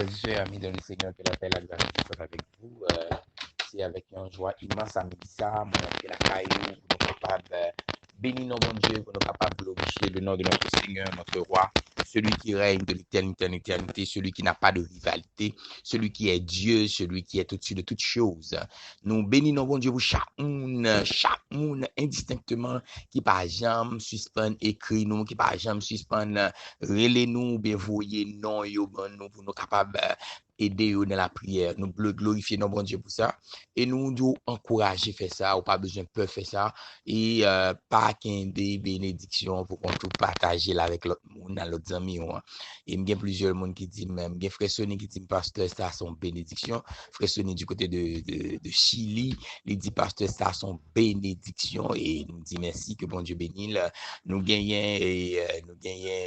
frères et sœurs, amis dans le Seigneur, que la paix et la grâce soient avec vous. C'est avec une joie immense à ça, mon que la caillou, pour nous capables bénir nos bon Dieu, pour nous capables de glorifier le nom de notre Seigneur, notre roi, celui qui règne de l'éternité en éternité, celui qui n'a pas de rivalité, celui qui est Dieu, celui qui est au-dessus de toutes choses. Nous bénissons bon Dieu pour chaque monde indistinctement qui par jamais suspend écrit nous, qui par jamais suspend relais nous, bien voyer non yo bon nous pour nous capables aider dans la prière. Nous glorifier nos bon Dieu pour ça et nous encourager faire ça, ou pas besoin de peur faire ça et pas qu'un des bénédictions pour qu'on tout partager là avec l'autre monde, l'autre amis. Et il y a plusieurs monde qui dit même, il y a frère Sonny qui dit pasteur ça son bénédiction, frère Sonny du côté de Chili, il dit pasteur ça son bénédiction et nous dit merci que bon Dieu bénisse. Nous gagnons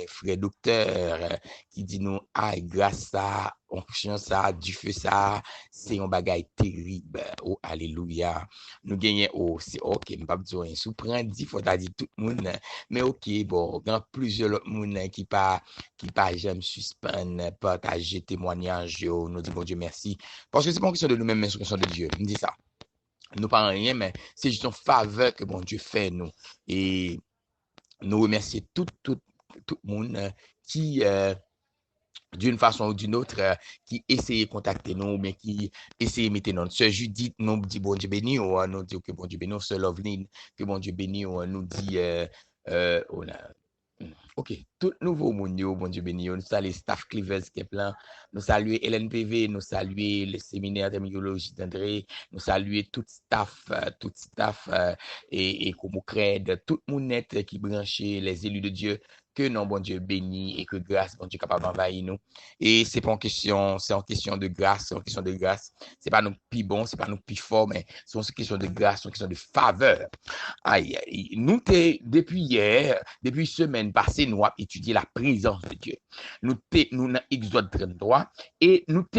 frère docteur qui dit nous grâce à onction ça, du feu ça, c'est un bagage terrible. Oh, alléluia. Nous gagnons, c'est ok, je pas besoin de prendre 10 fois, t'as dit tout le monde, mais ok, bon, il y a plusieurs autres monde qui pas jamais suspendre, partager témoignage, nous disons bon Dieu merci. Parce que c'est pas une question de nous-mêmes, mais c'est une question de Dieu. On dit ça. Nous parlons rien, mais c'est juste une faveur que bon Dieu fait nous. Et nous remercions tout le monde qui, d'une façon ou d'une autre, qui essayait de contacter nous, mais qui essayait de mettre notre sœur Judith, nous dit bon Dieu béni, ou nous dit que bon Dieu béni, sœur Loveline, que bon Dieu béni, ou nous dit, ok, tout nouveau monde, bon Dieu béni, nous saluons staff Clivers qui est plein, nous saluons LNPV, nous saluons le séminaire de terminologie d'André, nous saluons tout staff, et comme crède, tout le monde net qui branché, les élus de Dieu, que non, bon Dieu béni et que grâce, bon Dieu capable d'envahir nous. Et c'est pas en question, c'est en question de grâce, c'est en question de grâce. C'est pas nous plus bon, c'est pas nous plus fort, mais c'est en question de grâce, c'est en question de faveur. Aïe, nous depuis hier, depuis semaine passée, nous avons étudié la présence de Dieu. Nous dans Exode 33 et nous que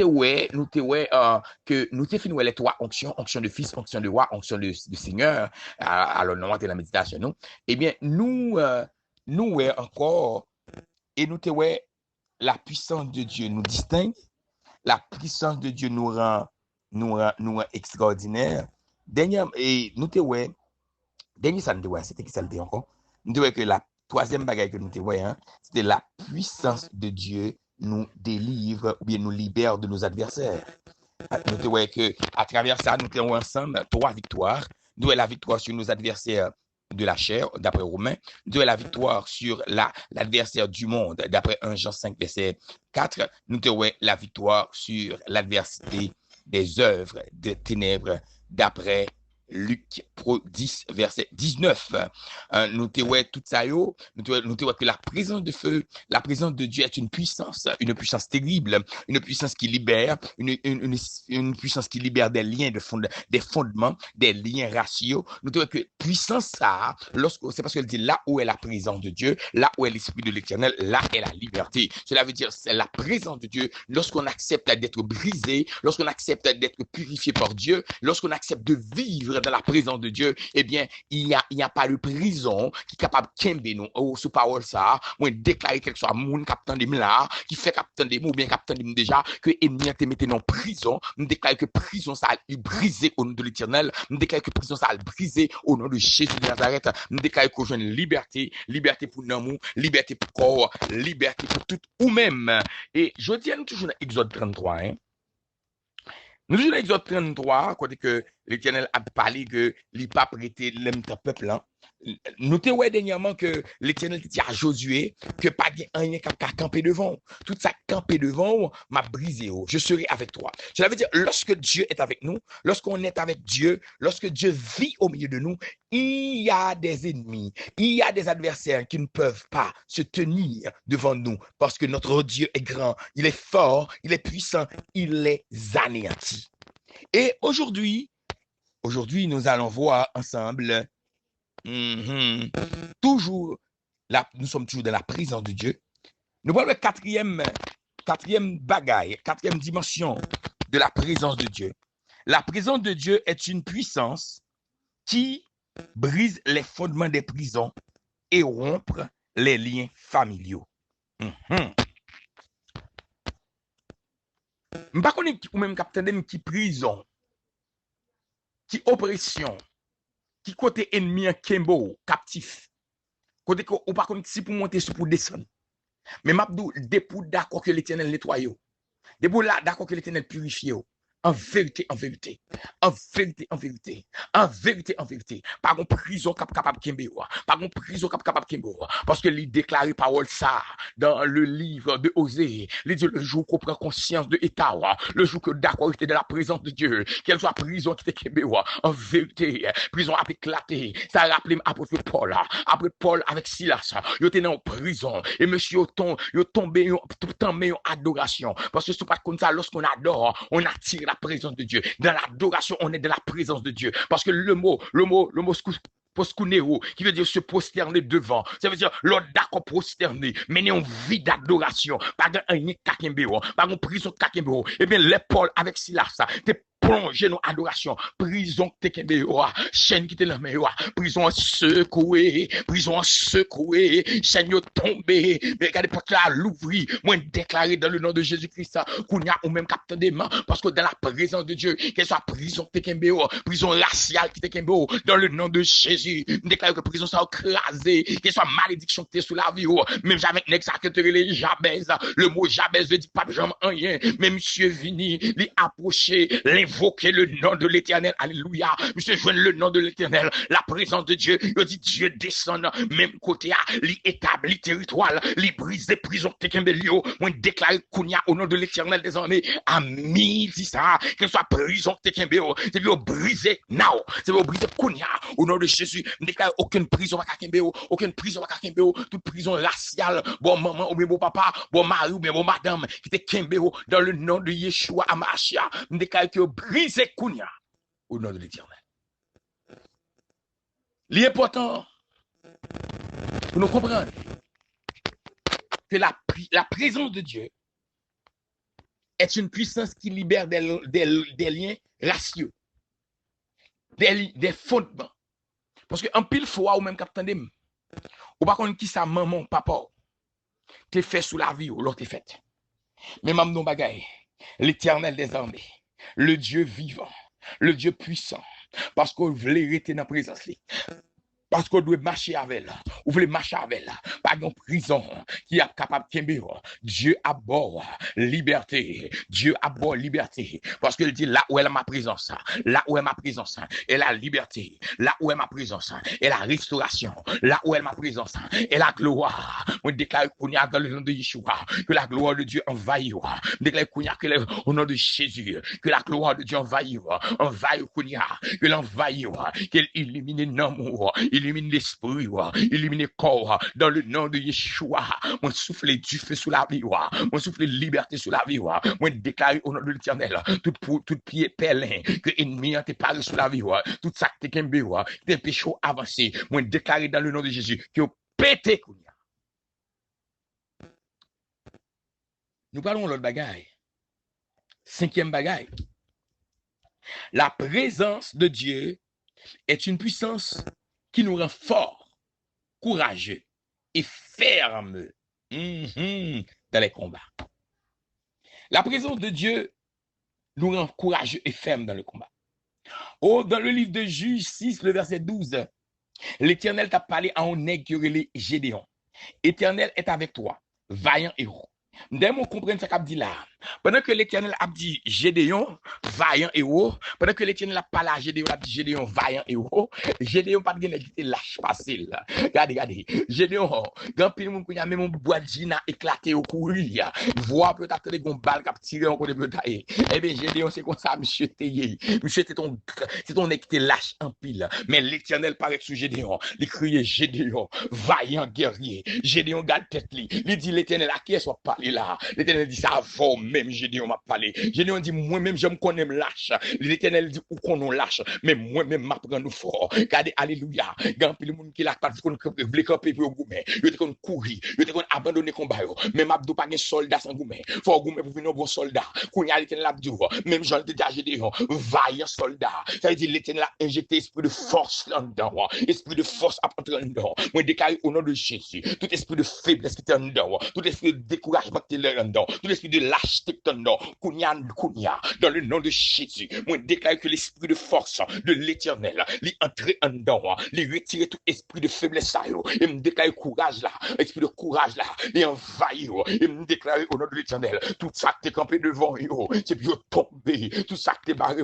nous t'ai fini les trois onctions, onction de fils, onction de roi, onction de Seigneur. Alors nous avons la méditation nous. Eh bien nous encore et nous la puissance de Dieu nous distingue, la puissance de Dieu nous rend extraordinaire. Dernier et nous dernier ça nous c'était qui ça le encore. Nous que la troisième bagaille que nous c'était la puissance de Dieu nous délivre ou bien nous libère de nos adversaires. Nous que à travers ça nous avons ensemble trois victoires. Nous la victoire sur nos adversaires de la chair, d'après Romains, de la victoire sur l'adversaire du monde, d'après 1 Jean 5, verset 4, nous avons la victoire sur l'adversité des œuvres de ténèbres, d'après Luc 10, verset 19. Nous avons tout ça, nous avons que la présence de feu, la présence de Dieu est une puissance terrible, une puissance qui libère, une puissance qui libère des liens des fondements, des liens ratios. Nous avons que puissance ça, c'est parce qu'elle dit là où est la présence de Dieu, là où est l'esprit de l'Éternel, là est la liberté. Cela veut dire c'est la présence de Dieu lorsqu'on accepte d'être brisé, lorsqu'on accepte d'être purifié par Dieu, lorsqu'on accepte de vivre dans la présence de Dieu, eh bien, il n'y a pas de prison qui est capable de kembe nous. Oh, sous parole ça, moi, déclarer quelque chose à mon capitaine de là, qui fait capitaine de ou bien capitaine de déjà, que ennemi te mette en prison, nous déclarer que prison ça a brisé au nom de l'Éternel, nous déclarer que prison ça a brisé au nom de Jésus de Nazareth, nous déclarer qu'on a une liberté pour nous, liberté pour corps, liberté pour tout, ou même. Et je dis, nous toujours dans Exode 33, hein. Nous sommes dans Exode 33, côté que l'Éternel a parlé que il pas prêté l'même peuple. Nous te ouais dernièrement que l'Éternel dit à Josué que pas rien qu'à camper devant. Tout ça camper devant m'a brisé. Je serai avec toi. Cela veut dire lorsque Dieu est avec nous, lorsqu'on est avec Dieu, lorsque Dieu vit au milieu de nous, il y a des ennemis, il y a des adversaires qui ne peuvent pas se tenir devant nous parce que notre Dieu est grand, il est fort, il est puissant, il est anéanti. Et aujourd'hui, nous allons voir ensemble toujours là, nous sommes toujours dans la présence de Dieu. Nous voyons le quatrième bagaille, quatrième dimension de la présence de Dieu. La présence de Dieu est une puissance qui brise les fondements des prisons et rompre les liens familiaux. M'pa connaît ou même capitaine qui prison, qui oppression, qui côté ennemi en Kembo, captif. Côté que ou pas connaît si pour monter, si pour descendre. Mais m'abdou, dépôt d'accord que l'Éternel nettoie. Dépôt là, d'accord que l'Éternel purifie. En vérité, en vérité, en vérité, en vérité, en vérité, en vérité, pas une prison capable de pas une prison capable de parce que il déclare parole ça dans le livre de Osée. Il dit le jour qu'on prend conscience de l'état, le jour que d'accord était dans la présence de Dieu, quelle soit prison qui était en vérité, prison a éclaté. Ça a rappelé apôtre Paul, après Paul avec Silas, il était en prison et monsieur il tombé en adoration parce que c'est pas comme ça lorsqu'on adore, on attire la présence de Dieu. Dans l'adoration, on est dans la présence de Dieu. Parce que le mot poskuneo, qui veut dire se prosterner devant. Ça veut dire l'ordre d'accord prosterner, mener une vie d'adoration. Pas de un kakembeo, pas une prison kakembeo. Eh bien, les Paul avec Silas, t'es plongé dans l'adoration. Prison tekembeo, chaîne qui te la meilleure, prison secouée, chaîne tombée. Mais regardez, pour là, l'ouvrir, moi déclaré dans le nom de Jésus-Christ, qu'on y a ou même capteur des mains, parce que dans la présence de Dieu, qu'elle soit prison tekembeo, prison raciale qui tekembeo, dans le nom de Jésus, déclare que prison soit écrasée, qu'elle soit malédiction qui est sous la vie, même jamais les Jabez, le mot Jabez veut dire pas jamais rien, mais monsieur Vini, lui approcher, l'invoquer le nom de l'Éternel, alléluia, monsieur joindre le nom de l'Éternel, la présence de Dieu, il dit Dieu descend, même côté, lui établit territoire, lui brise des prisons, tekembelio, moi déclare qu'on y a au nom de l'Éternel des armées, à midi ça, qu'elle soit prison, tekembelio, c'est lui briser now, c'est lui briser qu'on y a au nom de Jésus, ne déclare aucune prison à Kakembeo, aucune prison à Kakembeo, toute prison raciale, bon maman ou bien bon papa, bon mari ou bien bon madame, qui était Kembeo, dans le nom de Yeshua Amashia, ne déclare que briser Kounia, au nom de l'Éternel. L'important, pour nous comprendre, que la présence de Dieu est une puissance qui libère des liens raciaux, des fondements. Parce que en pile fois ou même capitaine, ou pas contre qui ça maman, papa, t'es fait sous la vie ou l'autre t'es fait. Mais même nos bagailles, l'Éternel des armées, le Dieu vivant, le Dieu puissant, parce qu'on voulait rester dans la présence. Parce qu'on doit marcher avec elle. Vous voulez marcher avec elle. Pas une prison qui est capable de tomber. Dieu aborde liberté. Dieu aborde liberté. Parce qu'il dit là où est ma présence, là où est ma présence, et la liberté. Là où est ma présence, et la restauration. Là où est ma présence, et la gloire. On déclare qu'on y a dans le nom de Yeshua, que la gloire de Dieu envahira. On déclare qu'on y a au nom de Jésus, que la gloire de Dieu envahira. Envahira qu'on y a, que l'envahira, qu'elle illumine l'amour. Illumine l'esprit, illumine le corps, dans le nom de Yeshua. Moi, souffle du feu sous la vie, moi, souffle liberté sous la vie, moi, déclare au nom de l'Éternel, tout pied pèlerin, que ennemi te parle sous la vie, tout ça que t'es des péchés avancés, moi, déclare dans le nom de Jésus, que pété. Nous parlons de l'autre bagaille. Cinquième bagaille. La présence de Dieu est une puissance qui nous rend forts, courageux et fermes dans les combats. La présence de Dieu nous rend courageux et fermes dans le combat. Oh, dans le livre de Juge 6, le verset 12, l'Éternel t'a parlé à un nègre qui aurait Gédéon. Éternel est avec toi, vaillant héros. Dès qu'on comprenne ce qu'a dit là, pendant que l'Éternel a dit Gédéon, vaillant héros, pendant que l'Éternel a parlé à Gédéon, a dit Gédéon, vaillant héros, Gédéon pas de gagner qui lâche facile. Regardez, Gédéon, quand pile moun kounya même mon bois de gina éclaté au courir, voix peut-être des gon balle cap tirer on connaît peut-être. Eh bien Gédéon c'est comme ça monsieur Teyé. Monsieur c'est ton nèg qui lâche en pile, mais l'Éternel paraît sous Gédéon, il criait Gédéon, vaillant guerrier. Gédéon garde tête li. Il dit l'Éternel à qui soit parlé là. L'Éternel dit ça avant même Gédéon m'a parlé. Gédéon dit moi-même je me connais me lâche. L'Éternel dit où qu'on nous lâche, mais moi-même m'a prend nous fort. Regardez alléluia. Quand le monde qui l'a pas qu'on veut camper pour goumen, il était qu'on courir, il était qu'on abandonner combat yo. Même abdou pas un soldat sans goumen. Faut goumen pour venir bon soldat. Qu'on y a l'Éternel abdou. Même Jean de Gédéon, vaillant soldat. Ça veut dire l'Éternel a injecté esprit de force là-dedans. Esprit de force à entrer dedans. Moi déclare au nom de Jésus, tout esprit de faiblesse qui est dedans, tout esprit de découragement mensonge qui est là-dedans, tout l'esprit de lâcheté qui est là-dedans, kounia, dans le nom de Jésus, moi déclare que l'esprit de force de l'Éternel, lui entrer en dedans, lui retirer tout esprit de faiblesse, et me déclare courage là, esprit de courage là, et envahir, et me déclarer au nom de l'Éternel, tout ça qui est campé devant, c'est puis tomber, tout ça qui est barré,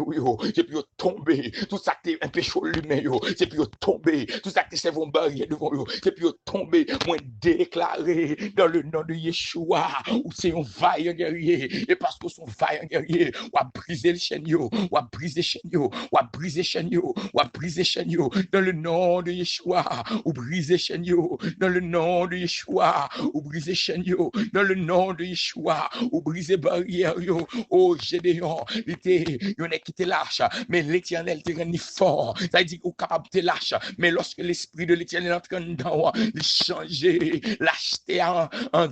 c'est puis tomber, tout ça qui est un péché humain, c'est puis tomber, tout ça qui est barrière devant, c'est puis tomber, moi déclarer dans le nom de Yeshua, où c'est un vaillant guerrier, et parce que son vaillant guerrier, on a brisé le chaîne, on a brisé chaîne, on a brisé chaîne, on a brisé chaîne, dans le nom de Yeshua, ou briser chaîne, dans le nom de Yeshua, ou briser chaîne, dans le nom de Yeshua, ou briser barrière, oh Gédéon, il y en a qui te lâche, mais l'Éternel te rend fort, ça veut dire qu'on est capable de te lâcher, mais lorsque l'esprit de l'Éternel entre dedans, il change, l'acheter en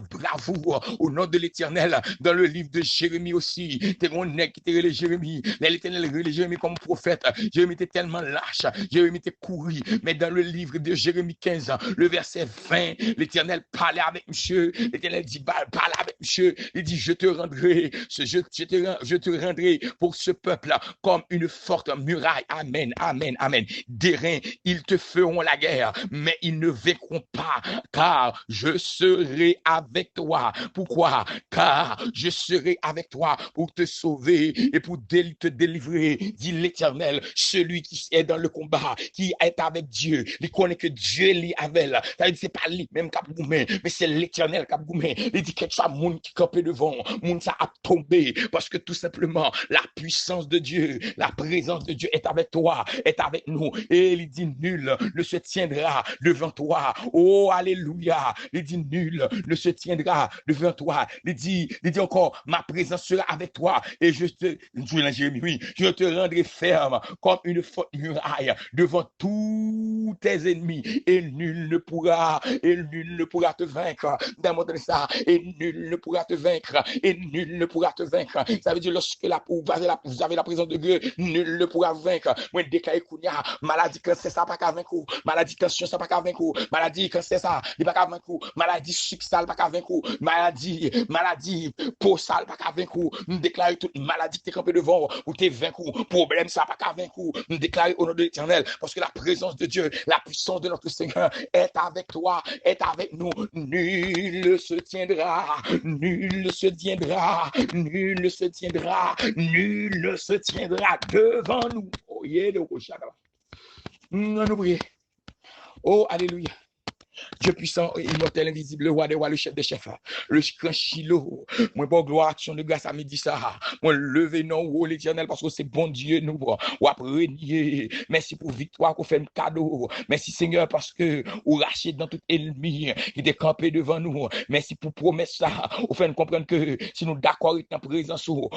bravoure au nom de l'Éternel, dans le livre de Jérémie aussi, t'es mon nez qui t'es Jérémie, l'Éternel relève Jérémie comme prophète, Jérémie était tellement lâche, Jérémie était couru, mais dans le livre de Jérémie 15, le verset 20, l'Éternel parlait avec monsieur, l'Éternel dit, parle avec monsieur, il dit, je te rendrai pour ce peuple comme une forte muraille, amen, amen, amen, des reins, ils te feront la guerre, mais ils ne vaincront pas, car je serai avec toi. Pourquoi? Car je serai avec toi pour te sauver et pour te délivrer, dit l'Éternel, celui qui est dans le combat, qui est avec Dieu, il connaît que Dieu est avec elle. C'est pas lui même qui a goumé, mais c'est l'Éternel qui a goumé. Il dit que tu as monde qui campé devant, monde ça a tombé, parce que tout simplement, la puissance de Dieu, la présence de Dieu est avec toi, est avec nous. Et il dit, nul ne se tiendra devant toi. Oh, alléluia. Il dit, nul ne se tiendra devant toi. Il dit encore, ma présence sera avec toi. Et je te rendrai ferme comme une forte muraille devant tous tes ennemis. Et nul ne pourra te vaincre. Dans ça, et nul ne pourra te vaincre. Et nul ne pourra te vaincre. Ça veut dire, lorsque vous avez la présence de Dieu, nul ne pourra vous vaincre. Moi, déclare Kounia, maladie, cancer, ça pas qu'à vaincre. Maladie, tension, ça pas qu'à vaincre. Maladie, cancer, ça, il pas qu'à vaincre. Maladie, sucre, ça pas qu'à vaincre. Maladie, peau, ça pas qu'à vaincre. Nous déclare toute maladie qui est campée devant, ou t'es vaincre. Problème, ça pas qu'à vaincre. Nous déclare au nom de l'Éternel, parce que la présence de Dieu, la puissance de notre Seigneur est avec toi, est avec nous. Nul ne se tiendra, nul ne se tiendra, nul ne se tiendra, nul ne se tiendra devant nous. Oh, yeah, nous prions. Oh, alléluia. Dieu puissant, immortel, invisible, le roi des rois, le chef des chefs, le grand Shiloh. Moi, bon gloire, action de grâce à midi ça. Moi, levé non, oh l'Éternel, parce que c'est bon Dieu, nous, ou après régner. Merci pour victoire qu'on fait un cadeau. Merci Seigneur, parce que vous rachetez dans tout ennemi qui est campé devant nous. Merci pour promesse ça. Vous faites comprendre que si nous d'accord avec la présence ou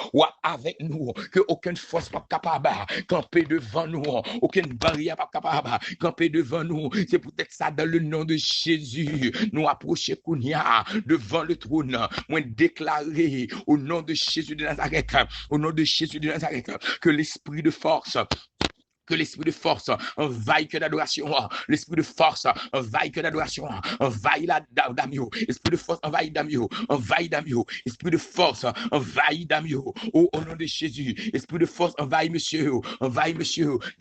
avec nous, que aucune force pas capable camper devant nous, aucune barrière pas capable camper devant nous. C'est peut-être ça dans le nom de Jésus, nous approcher Kounia devant le trône, moi déclarer au nom de Jésus de Nazareth, au nom de Jésus de Nazareth, que l'esprit de force envahit que d'adoration, l'esprit de force envahit que d'adoration, envahit la Damio, esprit de force envahit Damio, esprit de force envahit Damio, au nom de Jésus, esprit de force envahit monsieur,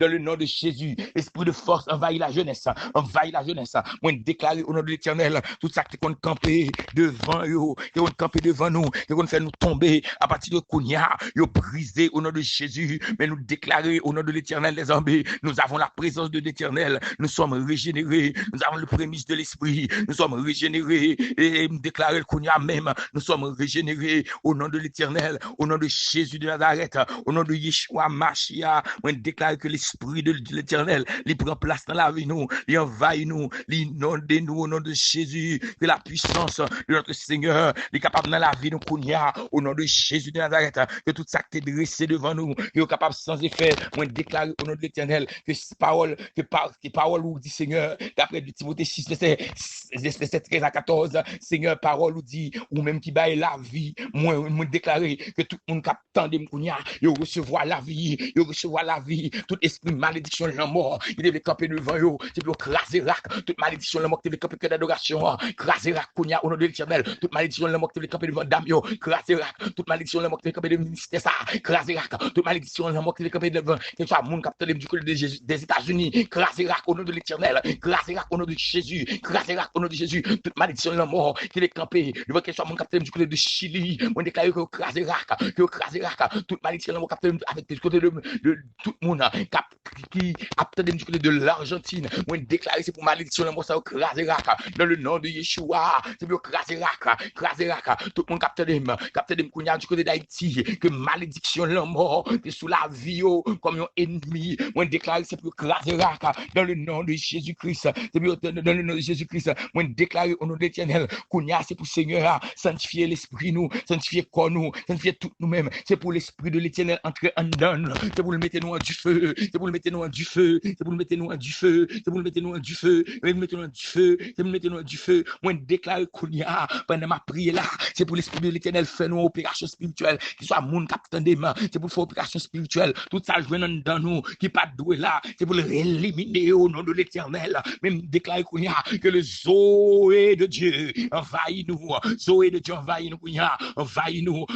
dans le nom de Jésus, esprit de force envahit la jeunesse, moi déclarer au nom de l'Éternel, tout ça qui compte camper devant eux, qui compte camper devant nous, qui compte faire nous tomber à partir de Kounia, yo brisé au nom de Jésus, mais nous déclarer au nom de l'Éternel les hommes, nous avons la présence de l'Éternel, nous sommes régénérés, nous avons le prémisse de l'esprit, nous sommes régénérés et déclarer le Kounia même, nous sommes régénérés au nom de l'Éternel, au nom de Jésus de Nazareth, au nom de Yeshua Mashiach, on déclare que l'esprit de l'Éternel, il prend place dans la vie nous, il envahit nous, il inonde nous au nom de Jésus, que la puissance de notre Seigneur est capable dans la vie de Kounia, au nom de Jésus de Nazareth, que tout ça qui est dressé devant nous, il est capable sans effet, on déclare au nom de de l'Éternel, que parole ou dit, Seigneur, d'après Timothée 6, verset 13 à 14, Seigneur, parole ou dit, ou même qui baille la vie, moi déclarer que tout le monde capte de m'kounya, il recevoir la vie, tout esprit malédiction de la mort, il devait camper devant eux, c'est pour craser rac, toute malédiction de la mort qui devait camper que d'adoration, craser rac, kounya, au nom de l'Éternel, toute malédiction de la mort qui devait camper devant Damio, craser rac, toute malédiction de la mort qui devait camper devant ministère ça, craser rac, toute malédiction de la mort qui devait camper devant, que soit monde capte du côté des États-Unis, craser rac au nom de l'Éternel, craser rac au nom de Jésus, craser rac au nom de Jésus, toute malédiction de la mort qui devait camper devant que soit monde capte du côté de Chili, on déclare que craser rac, toute malédiction de la mort capte avec du côté de tout le monde qui a du côté de l'Argentine, on déclare c'est pour malédiction de la mort ça craser rac dans le nom de Yeshua, c'est pour craser rac, tout le monde capte dem kounya du côté d'Haïti, que malédiction de la mort est sous la vie comme un ennemi, on déclare c'est pour craser rac dans le nom de Jésus-Christ, c'est pour dans le nom de Jésus-Christ, on déclare au nom de l'Éternel, kounya c'est pour Seigneur sanctifier l'esprit nous, sanctifier corps nous, sanctifier tout nous-mêmes, c'est pour l'esprit de l'Éternel entrer en donne, c'est pour le mettre nous en du feu, c'est pour le mettre nous en du feu, c'est pour le mettre nous en du feu, c'est pour le mettre nous en du feu, c'est pour le mettre nous en du feu, c'est pour le mettre nous en du feu, moi déclare kounya pendant ma prière là, c'est pour l'esprit de l'Éternel faire nos opérations spirituelles, qui soit monde captant des mains, c'est pour faire opération spirituelle, tout ça joindre dans nous, qui pas doué là, c'est pour le éliminer au nom de l'Éternel, même déclare kounya que le Zoé de Dieu envahit nous, Zoé de Dieu envahit nous kounya, envahit nous,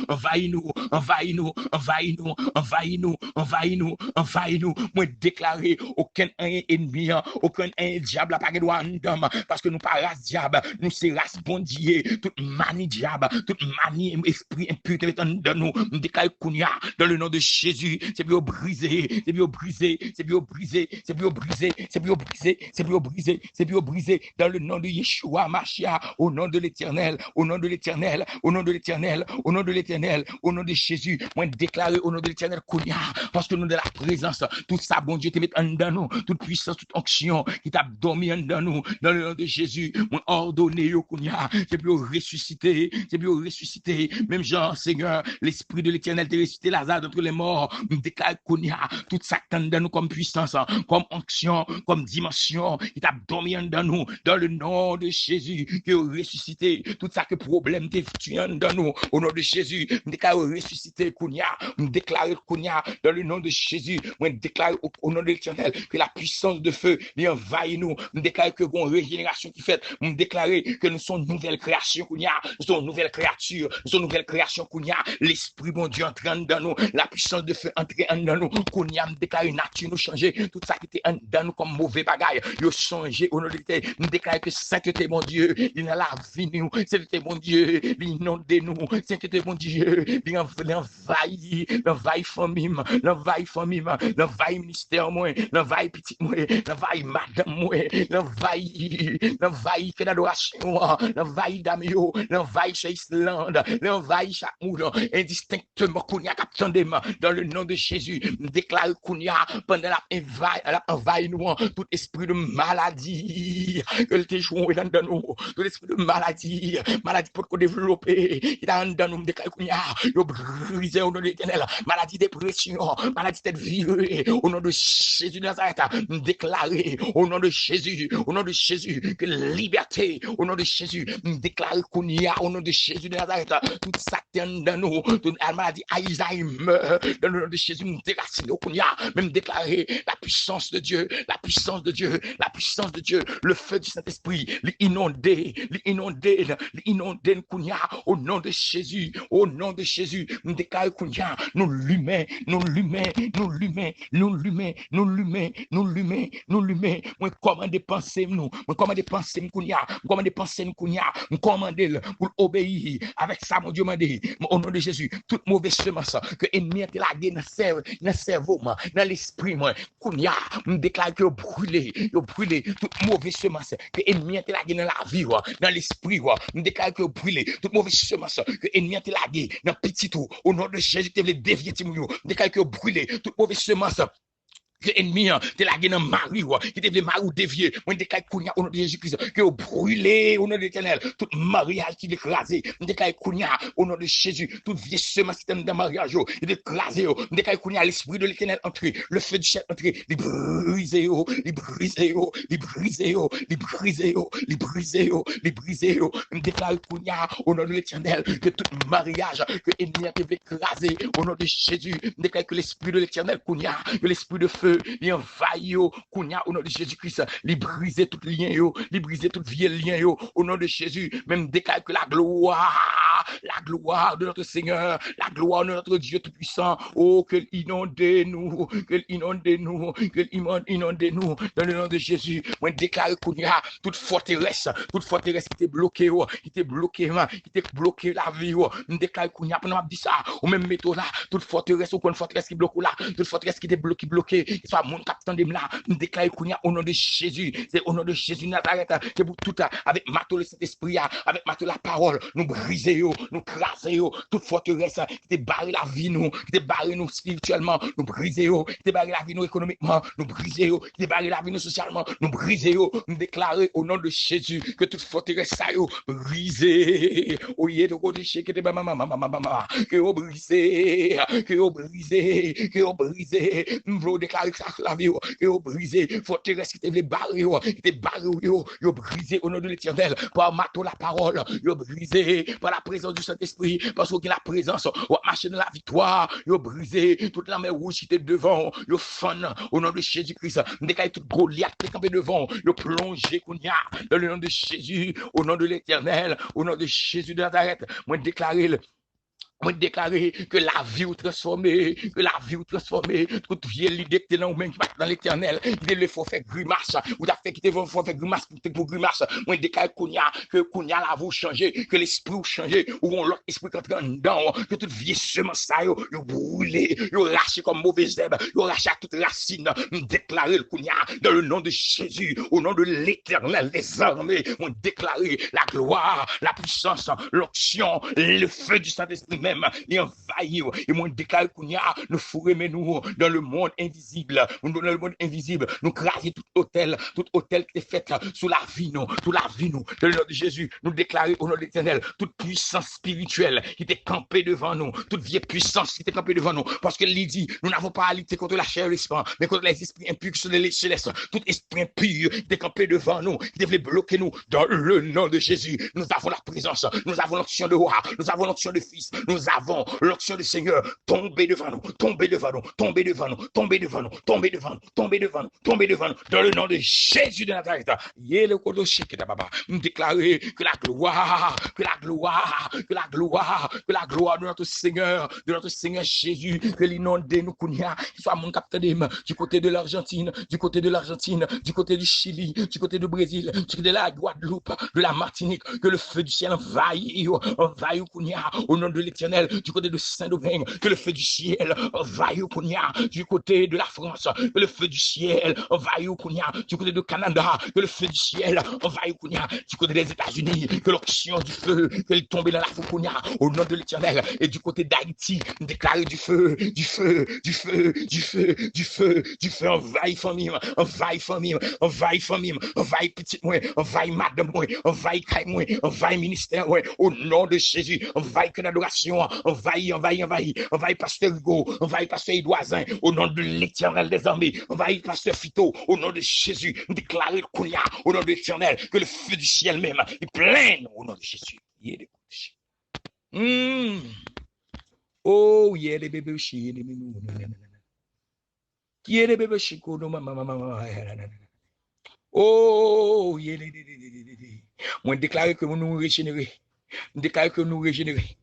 moi déclarer aucun ennemi, aucun diable n'a pas de droit en d'homme, parce que nous pas race diable, nous c'est race bon Dieu, toute manie diable, toute manie esprit impur qui est en nous, nous déclarer kounya dans le nom de Jésus, c'est pour briser, c'est pour briser, c'est pour briser, c'est pour briser, c'est pour briser, c'est pour briser, c'est pour briser dans le nom de Yeshua Mashiach, au nom de l'Éternel, au nom de l'Éternel, au nom de l'Éternel, au nom de l'Éternel, au nom de Jésus, moi déclarer au nom de l'Éternel kounya, parce que nous de la présence, tout ça bon Dieu te met en nous, toute puissance, toute onction qui t'a dormi en nous, dans le nom de Jésus, moi ordonné au kounya, c'est pour ressusciter, même Jean Seigneur, l'esprit de l'Éternel te ressuscité Lazare d'entre les morts, nous déclare kounya, tout ça dans nous comme puissance, comme onction, comme dimension, qui t'a dormi en nous, dans le nom de Jésus, qui est ressuscité, tout ça que problème t'es tué dans nous, au nom de Jésus, nous déclare ressuscité kounya, nous déclare kounya, dans le nom de Jésus, nous déclare au nom de l'Éternel, que la puissance de feu vient envahir nous, nous déclare que bon régénération qui fait, nous déclarer que nous sommes nouvelle création kounya, nous sommes nouvelle créature, nous sommes nouvelle création kounya, l'esprit bon Dieu entrant dans nous, la puissance de feu entrer dans nous, kounya, nous déclare nature nous changer, tout ça qui était dans nous comme mauvais bagaille, nous changer au nom de l'Éternel, nous déclare que sainteté mon Dieu, il est la vie nous, sainteté mon Dieu, il inonde nous, sainteté mon Dieu, il envahit famille, l'envahit ministère moi, l'envahit petit moi, l'envahit madame moi, l'envahit fait d'adoration, l'envahit damio, l'envahit chez Islande, l'envahit chaque moule, indistinctement kounya captain des mains, dans le nom de Jésus, déclare kounya pendant la envahit nous, tout esprit de maladie, que le téjouan est dans nous, tout esprit de maladie pour qu'on développe, il a dans nous, déclare kounya, il brisé au nom de l'Éternel, maladie dépression, maladie tête virée, au nom de Jésus de Nazareth, déclarer au nom de Jésus, que liberté, au nom de Jésus, déclarer kounya, au nom de Jésus de Nazareth, toute Satan dans nous, toute maladie Alzheimer, dans le nom de Jésus, nous déraciner au kounya, même déclarer la puissance de Dieu, le feu du Saint-Esprit, l'inonder, kounya, au nom de Jésus, nous déclarer kounya, nous l'humain, moi commander penser nous, kounya, nous commander pour obéir avec ça mon Dieu m'a dit, au nom de Jésus, toute mauvaise semence que ennemi a lagué dans le cerveau, dans l'esprit moi, kounya, nous déclare que brûler, toute mauvaise semence que ennemi a lagué dans la vie, dans l'esprit, nous déclare que brûler toute mauvaise semence que ennemi a lagué dans petit tout, au nom de Jésus, tu veux dévier Timou, déclare que brûler toute mauvaise semence que l'ennemi te lagué dans mari qui te veut mari ou dévier moi déclare kounya au nom de Jésus-Christ que brûler au nom de l'Éternel tout mariage qui est écrasé déclare kounya au nom de Jésus tout vieux semence qui est dans mariage il est écrasé déclare kounya l'esprit de l'Éternel entrer le feu du ciel entrer les briser les briser les briser les briser les briser les briser déclare kounya au nom de l'Éternel que tout mariage que l'ennemi te veut écraser au nom de Jésus déclare que l'esprit de l'Éternel kounya que l'esprit de feu il envahit kounya au nom de Jésus-Christ, les briser tout lien les briser tout vieux lien au nom de Jésus, même déclare que la gloire de notre Seigneur, la gloire de notre Dieu tout-puissant, oh, qu'il inonde nous, qu'il inonde nous, qu'il inonde nous, dans le nom de Jésus, moi déclare kounya toute forteresse qui était bloquée, qui était bloquée la vie, déclare kounya pendant dit ça, ou même méthode là, toute forteresse ou une forteresse qui bloque là, toute forteresse qui était bloquée, soit mon capitaine de là, déclare kounya au nom de Jésus, c'est au nom de Jésus Nazareth, que pour tout avec marteau le Saint-Esprit, avec marteau la parole, nous briser, nous craser, toute forteresse qui était barré la vie nous, qui était barré nous spirituellement, nous briser, qui était barré la vie nous économiquement, nous briser, qui était barré la vie nous socialement, nous briser, nous déclarer au nom de Jésus que toute forteresse ça briser, oh yé de côté qui était que vous briser, que vous briser, que vous briser, nous déclarer ça la vie, que vous briser, forteresse qui était barré, yo brisé au nom de l'Éternel, par marteau la parole, yo brisé par la présence du Saint-Esprit, parce qu'il y a la présence, ou marcher dans la victoire, yo brisé toute la mer rouge qui était devant, yo fan au nom de Jésus-Christ, déclaré toute Goliath qui est campé devant, yo plongé kounya dans le nom de Jésus, au nom de l'Éternel, au nom de Jésus de Nazareth, moi déclarer que la vie est transformée, toute vieille idée que tu dans l'Éternel, il faut faire grimace, ou t'as fait quitter faut faire grimace pour grimace. Moi déclare que Kounya la vous changer, que l'esprit vous changer, ou on l'autre esprit qui entre dedans, que toute vieille semence ça yo brûler, yo lâcher comme mauvaise herbe, yo lâcher toute racine, déclarer le Kounya dans le nom de Jésus, au nom de l'Éternel des armées, on déclarer la gloire, la puissance, l'onction, le feu du Saint-Esprit même, et envahir, et moi déclare Kounya, nous fourrer nous dans le monde invisible, dans le monde invisible, nous craser tout hôtel qui est fait sous la vie nous, dans le nom de Jésus, nous déclarer au nom de l'Éternel, toute puissance spirituelle qui était campée devant nous, toute vieille puissance qui était campée devant nous, parce que il dit, nous n'avons pas à lutter contre la chair et l'esprit, mais contre les esprits impurs qui sont les célestes, tout esprit impur qui était campé devant nous, qui devait bloquer nous, dans le nom de Jésus, nous avons la présence, nous avons l'onction de roi, nous avons l'onction de fils, nous avons l'onction du Seigneur, tomber devant nous, dans le nom de Jésus de Nazareth. Nous déclarer que la gloire de notre Seigneur Jésus, que l'inonde nous kounya, soit mon capitaine du côté de l'Argentine, du côté du Chili, du côté du Brésil, du côté de la Guadeloupe, de la Martinique, que le feu du ciel envahit kounya, au nom de l'Éternel, du côté de Saint-Domingue, que le feu du ciel envahit kounya, du côté de la France, que le feu du ciel envahit kounya, du côté de Canada, que le feu du ciel envahit kounya, du côté des États-Unis, que l'onction du feu, qu'elle tombe dans la kounya, au nom de l'Éternel, et du côté d'Haïti, déclarer du feu, envahit famille, envahit petite moi, envahit madame moi, envahit caille moi, envahit ministère moi, au nom de Jésus, envahit que l'adoration, envahit pasteur Hugo, envahit pasteur Edouazin, au nom de l'Éternel des armées, envahit pasteur Fito, au nom de Jésus, déclarer le Kounya, au nom de l'Éternel, que le feu du ciel même est plein au nom de Jésus. Oh, yeah, les bébés chi, les bébés. Yeah, les bébés chi, oh, yeah, moi déclarer que nous régénérer, déclarer que nous régénérer.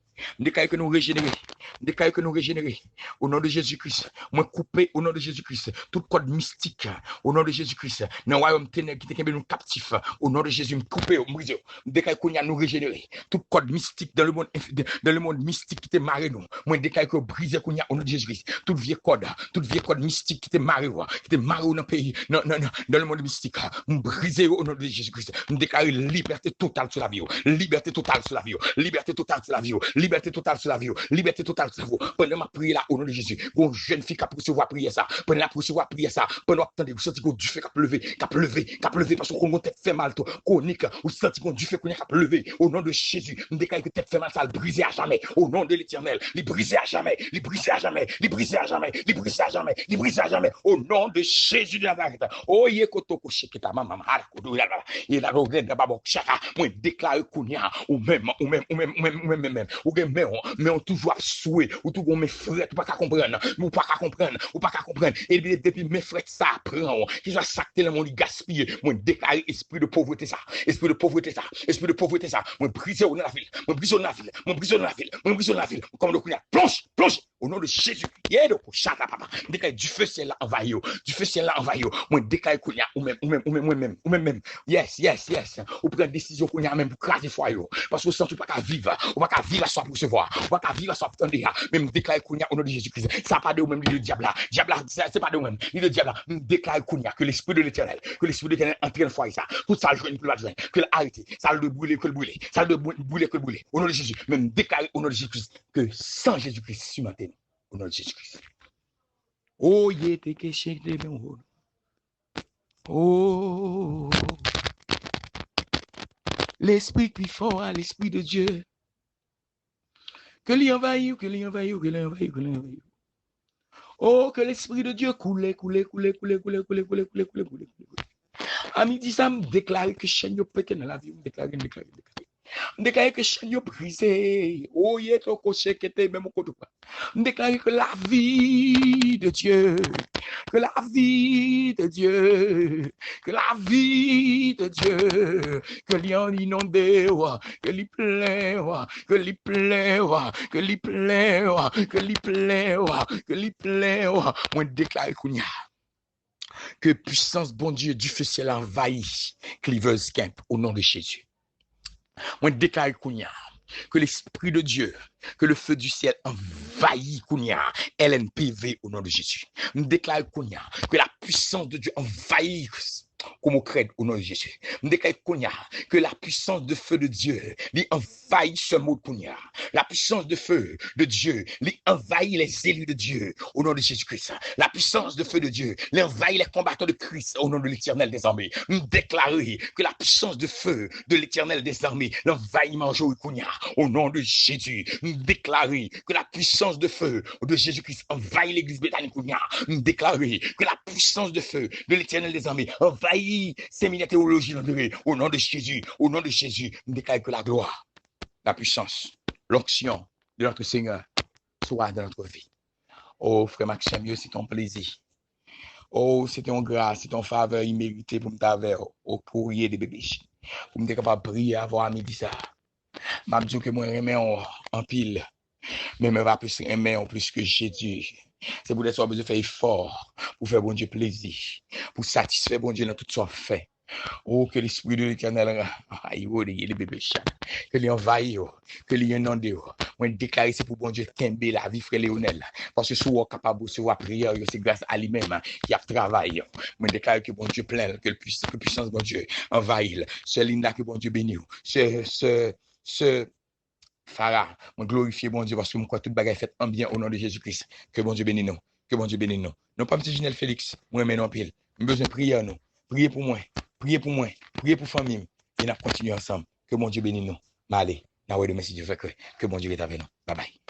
Déclare que nous régénérer au nom de Jésus-Christ. Moi couper au nom de Jésus-Christ tout code mystique au nom de Jésus-Christ. Dans le royaume ténèbres qui était nous captif au nom de Jésus, me couper au brisé. Déclare qu'on y a nous régénérer tout code mystique dans le monde mystique qui était marré nous. Moi déclare que briser qu'on y a au nom de Jésus-Christ. Tout vieux code mystique qui était marré dans le pays dans le monde mystique. Me briser au nom de Jésus-Christ. Me déclarer liberté totale sur la vie. Liberté totale sur la vie. Liberté totale sur la vie. Liberté totale sur la vie, liberté total cerveau. Pendant ma prière là, au nom de Jésus, une jeune fille qui a recevoir prière ça. Pendant la recevoir prière ça, pendant que vous sentez qu'on du fait qui a levé, parce qu'on tête fait mal, chronique, ou sentez qu'on du fait qu'on a levé. Au nom de Jésus, nous déclarons que tête fait mal, ça le briser à jamais. Au nom de l'Éternel, les briser à jamais, les briser à jamais, les briser à jamais, les briser à jamais, les briser à jamais. Au nom de Jésus de Nazareth. Oh, yé kotoko sheketa mama mara kodo ya la. Et la rogne de babok chaka. Moi déclare kounya ou même mais on toujours souhait ou tout mes frères pas qu'à comprendre ou pas qu'à comprendre et depuis mes frères ça prend qui soit sacté dans mon gaspiller moi déclare esprit de pauvreté ça moi briser dans la ville comme le kounya plonge au nom de Jésus yedo chata papa déclare du feu ciel là envahi moi déclare kounya ou même yes ou prendre décision kounya même pour craser foyer parce que sans tu pas qu'à vivre ou pas qu'à vivre soit pour recevoir ou pas qu'à vivre soit pour tendre même déclare kounya au nom de Jésus-Christ ça pas de même le diable là c'est pas de même le diable là déclare kounya que l'esprit de l'Éternel entre dans foyer ça tout ça joindre plus joindre que l'arrêter ça le brûler ça le brûler au nom de Jésus même déclare au nom de Jésus-Christ que sans Jésus-Christ surmonter au nom de Jésus-Christ oh yete que chek de bon oh l'esprit plus fort à l'esprit de Dieu que l'y envahit oh que l'esprit de Dieu coule à midi ça me déclare que chaîne yo pété dans la vie me déclare que chaîne yo brisé oh yé to coché qui était même au déclare que la vie de Dieu que la vie de Dieu que l'y en inondé que l'y plein moi déclare que puissance bon Dieu du feu ciel envahit Cleavers Camp au nom de Jésus. Moi déclare que l'esprit de Dieu, que le feu du ciel envahit LNPV au nom de Jésus. Nous déclare que la puissance de Dieu envahit comme au crête au nom de Jésus. Nous déclare que la puissance de feu de Dieu lui envahit ce mot Kounia. La puissance de feu de Dieu lui envahit les élus de Dieu au nom de Jésus-Christ. La puissance de feu de Dieu lui envahit les combattants de Christ au nom de l'Éternel des armées. Nous déclarons que la puissance de feu de l'Éternel des armées l'envahit Manjou Kounia au nom de Jésus. Nous déclarons que la puissance de feu de Jésus-Christ envahit l'église Bethany Kounia. Nous déclarons que la puissance de feu de l'Éternel des armées envahit séminaire théologie au nom de Jésus, nous déclarons que la gloire, la puissance, l'onction de notre Seigneur soit dans notre vie. Oh, frère Maxime, c'est ton plaisir. Oh, c'est ton grâce, c'est ton faveur imméritée pour me t'avoir au courrier des bébés. Pour me capable de prier avant à midi ça. M'a dit que moi aimer en pile, mais me va plus aimer en plus que Jésus. C'est pour ça que besoin de faire effort pour faire bon Dieu plaisir, pour satisfaire bon Dieu dans tout son fait. Oh, que l'esprit de l'Éternel, que l'envahit, que l'inonde. Moi, déclarer c'est pour bon Dieu tomber la vie, frère Léonel. Parce que si vous êtes capable de recevoir prière, c'est grâce à lui-même qui a travaillé. Moi, déclarer que bon Dieu plein, que puissance bon Dieu envahit. C'est Linda que bon Dieu bénit. Ce Farah, moi glorifier bon Dieu parce que moi crois toute bagaille faite en bien au nom de Jésus-Christ. Que bon Dieu bénisse nous. Que bon Dieu bénisse nous. Non pas petit Ginelle Félix, moi mais non pile. Nous besoin de prier nous. Priez pour moi. Priez pour famille. Et nous continuer ensemble. Que bon Dieu bénisse nous. Allez, na ouais de merci Dieu fait que bon Dieu est avec nous. Bye bye.